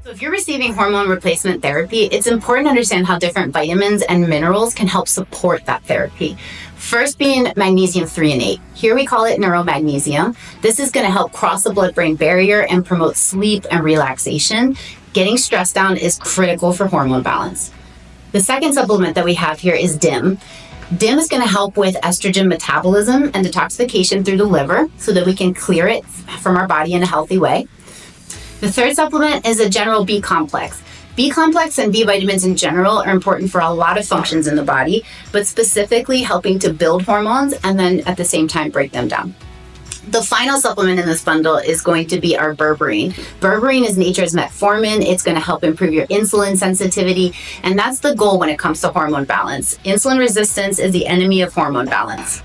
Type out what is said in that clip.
So if you're receiving hormone replacement therapy, it's important to understand how different vitamins and minerals can help support that therapy. First being magnesium threonate. Here we call it NeuroMagnesium. This is going to help cross the blood-brain barrier and promote sleep and relaxation. Getting stress down is critical for hormone balance. The second supplement that we have here is DIM. DIM is going to help with estrogen metabolism and detoxification through the liver so that we can clear it from our body in a healthy way. The third supplement is a general B complex. B complex and B vitamins in general are important for a lot of functions in the body, but specifically helping to build hormones and then at the same time break them down. The final supplement in this bundle is going to be our berberine. Berberine is nature's metformin. It's going to help improve your insulin sensitivity, and that's the goal when it comes to hormone balance. Insulin resistance is the enemy of hormone balance.